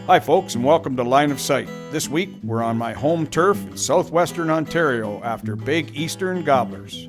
Hi folks, and welcome to Line of Sight. This week we're on my home turf in southwestern Ontario after big eastern gobblers.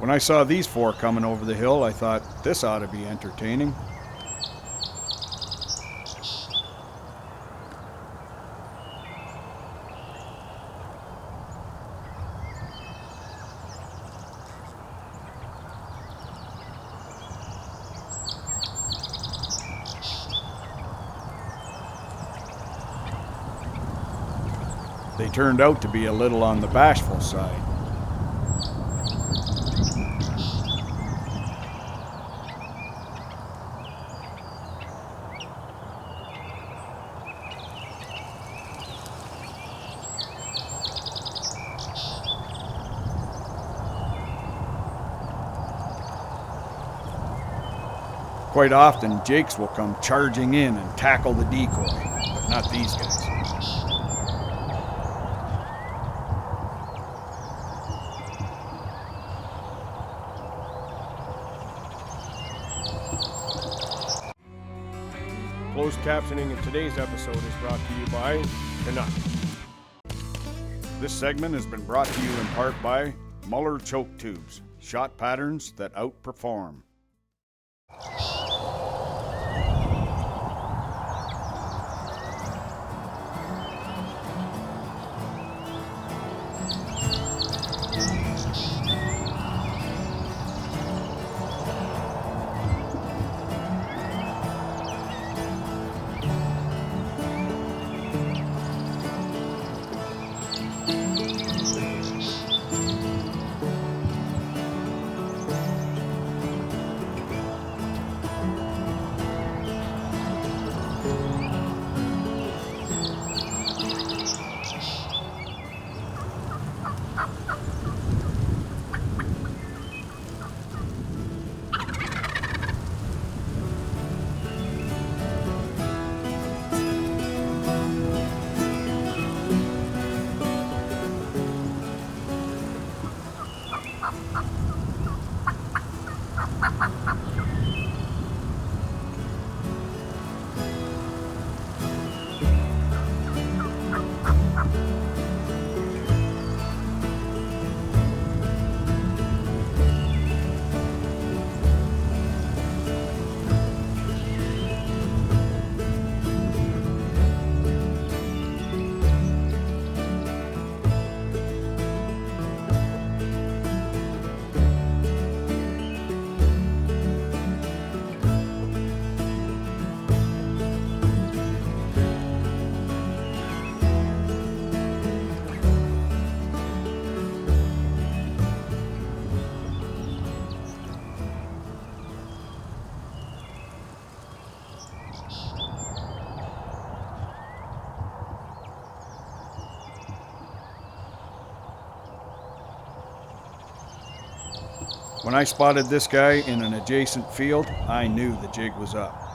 When I saw these four coming over the hill, I thought, this ought to be entertaining. They turned out to be a little on the bashful side. Quite often, jakes will come charging in and tackle the decoy, but not these guys. Closed captioning in today's episode is brought to you by Canuck. This segment has been brought to you in part by Muller Choke Tubes, shot patterns that outperform. When I spotted this guy in an adjacent field, I knew the jig was up.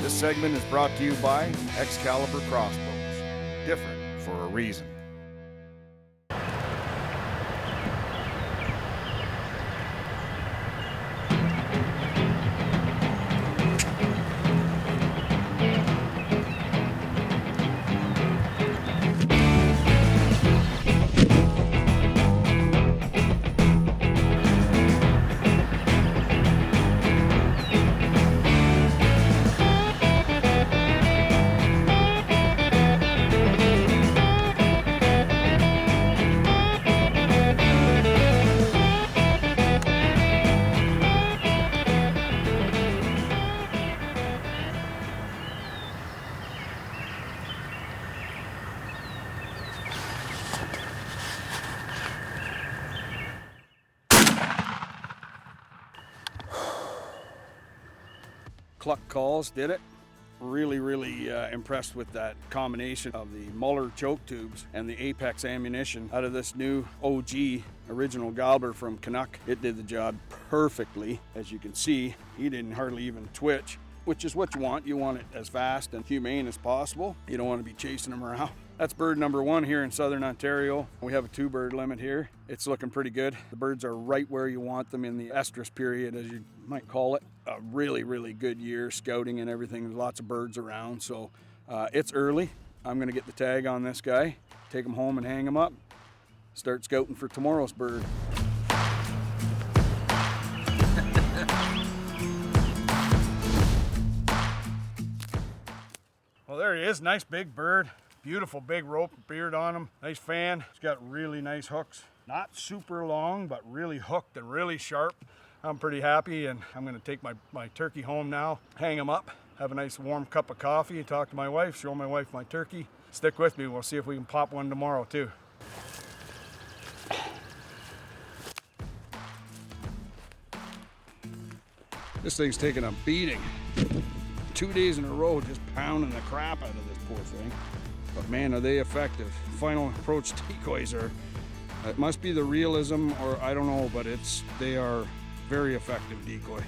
This segment is brought to you by Excalibur Crossbows. Different for a reason. Cluck calls did it. Really impressed with that combination of the Muller choke tubes and the Apex ammunition out of this new OG original Gobbler from Canuck. It did the job perfectly. As you can see, he didn't hardly even twitch, which is what you want. You want it as fast and humane as possible. You don't want to be chasing them around. That's bird number one here in Southern Ontario. We have a 2-bird limit here. It's looking pretty good. The birds are right where you want them in the estrus period, as you might call it. A really good year scouting and everything. There's lots of birds around, so it's early. I'm gonna get the tag on this guy, take him home and hang him up, start scouting for tomorrow's bird. Well, there he is, nice big bird. Beautiful big rope beard on him. Nice fan. He's got really nice hooks. Not super long, but really hooked and really sharp. I'm pretty happy, and I'm gonna take my turkey home now, hang him up, have a nice warm cup of coffee, talk to my wife, show my wife my turkey. Stick with me, we'll see if we can pop one tomorrow too. This thing's taking a beating. 2 days in a row just pounding the crap out of this poor thing. But man, are they effective. Final approach decoys are, it must be the realism or I don't know, but they are very effective decoy.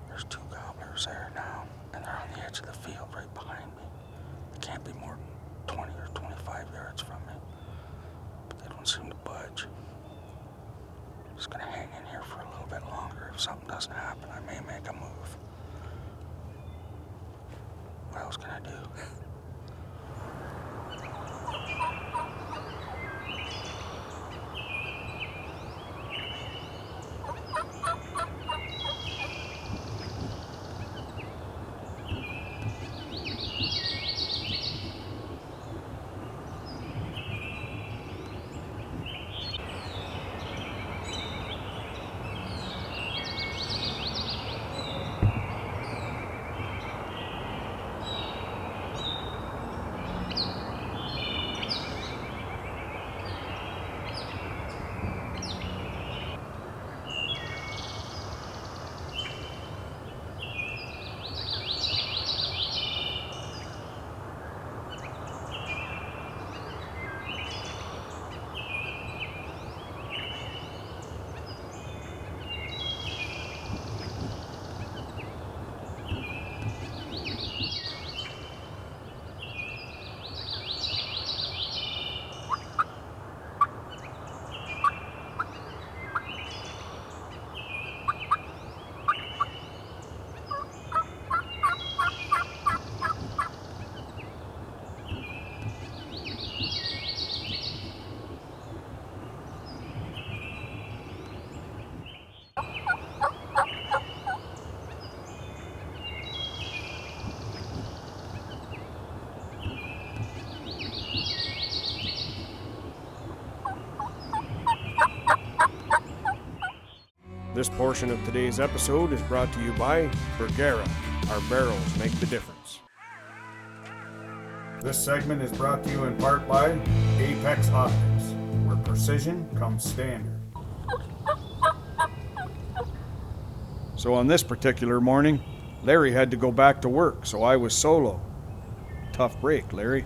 There's 2 gobblers there now, and they're on the edge of the field right behind me. They can't be more than 20 or 25 yards from me, but they don't seem to budge. I'm just gonna hang in here for a little bit longer. If something doesn't happen, I may make a move. What else can I do? This portion of today's episode is brought to you by Bergara. Our barrels make the difference. This segment is brought to you in part by Apex Optics, where precision comes standard. So on this particular morning, Larry had to go back to work, so I was solo. Tough break, Larry.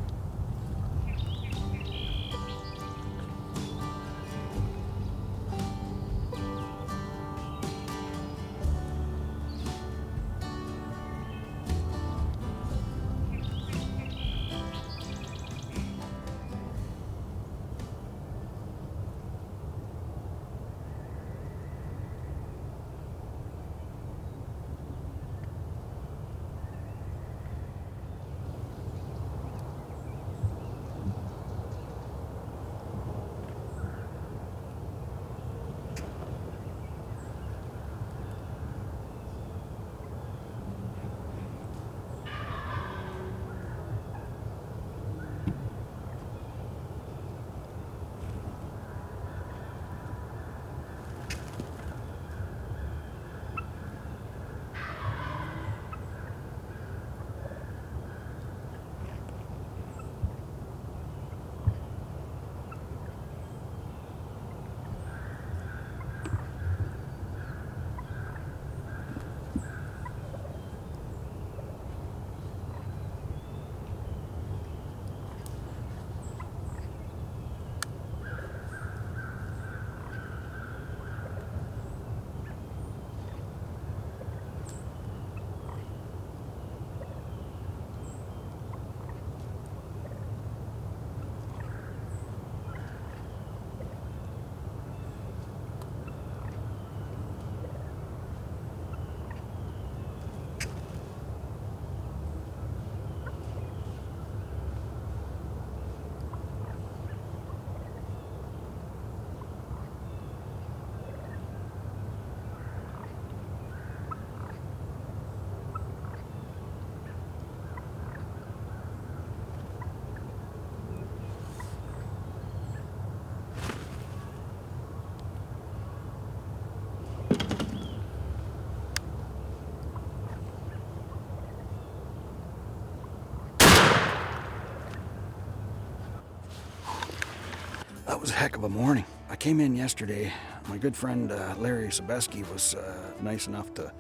a heck of a morning. I came in yesterday. My good friend Larry Sobeski was nice enough to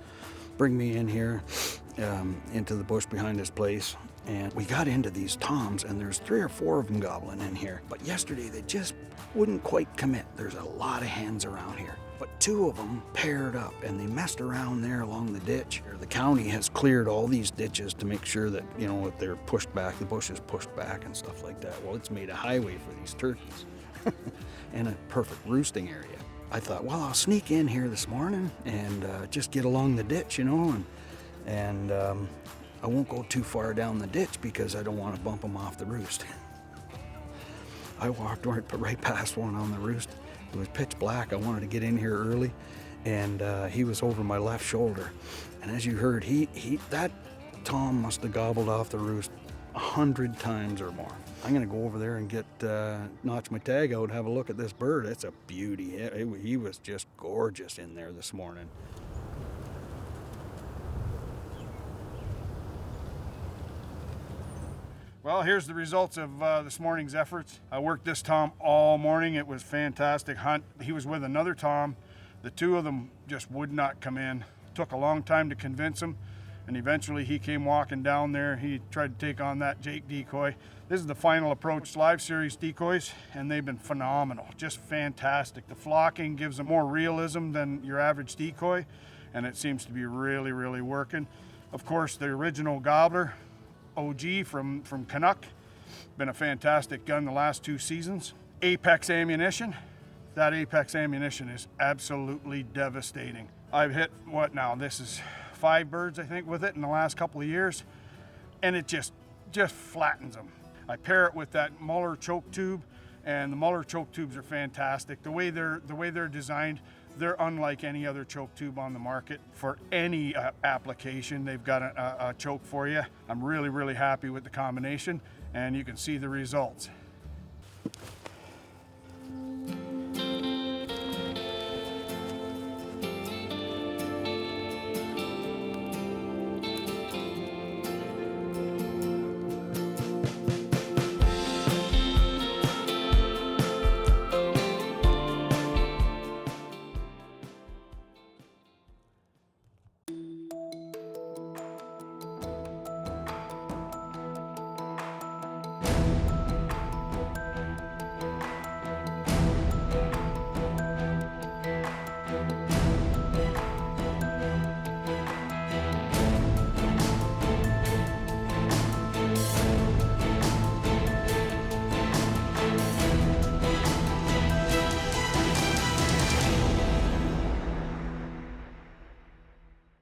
bring me in here into the bush behind his place. And we got into these toms, and there's 3 or 4 of them gobbling in here. But yesterday they just wouldn't quite commit. There's a lot of hens around here. But 2 of them paired up, and they messed around there along the ditch. The county has cleared all these ditches to make sure that, you know, if they're pushed back, the bush is pushed back and stuff like that. Well, it's made a highway for these turkeys and a perfect roosting area. I thought, well, I'll sneak in here this morning and just get along the ditch, you know, and I won't go too far down the ditch because I don't want to bump them off the roost. I walked right past one on the roost. It was pitch black. I wanted to get in here early, and he was over my left shoulder. And as you heard, that tom must have gobbled off the roost 100 times or more. I'm gonna go over there and notch my tag out and have a look at this bird. It's a beauty. He was just gorgeous in there this morning. Well, here's the results of this morning's efforts. I worked this tom all morning. It was a fantastic hunt. He was with another tom. The 2 of them just would not come in. Took a long time to convince him, and eventually he came walking down there. He tried to take on that Jake decoy. This is the Final Approach Live Series decoys, and they've been phenomenal, just fantastic. The flocking gives them more realism than your average decoy, and it seems to be really, really working. Of course, the original gobbler, OG from Canuck, been a fantastic gun the last 2 seasons. Apex ammunition, that Apex ammunition is absolutely devastating. I've hit, what now, this is 5 birds I think with it in the last couple of years, and it just flattens them. I pair it with that Muller choke tube, and the Muller choke tubes are fantastic. The way they're designed, they're unlike any other choke tube on the market. For any application, they've got a choke for you. I'm really, really happy with the combination, and you can see the results.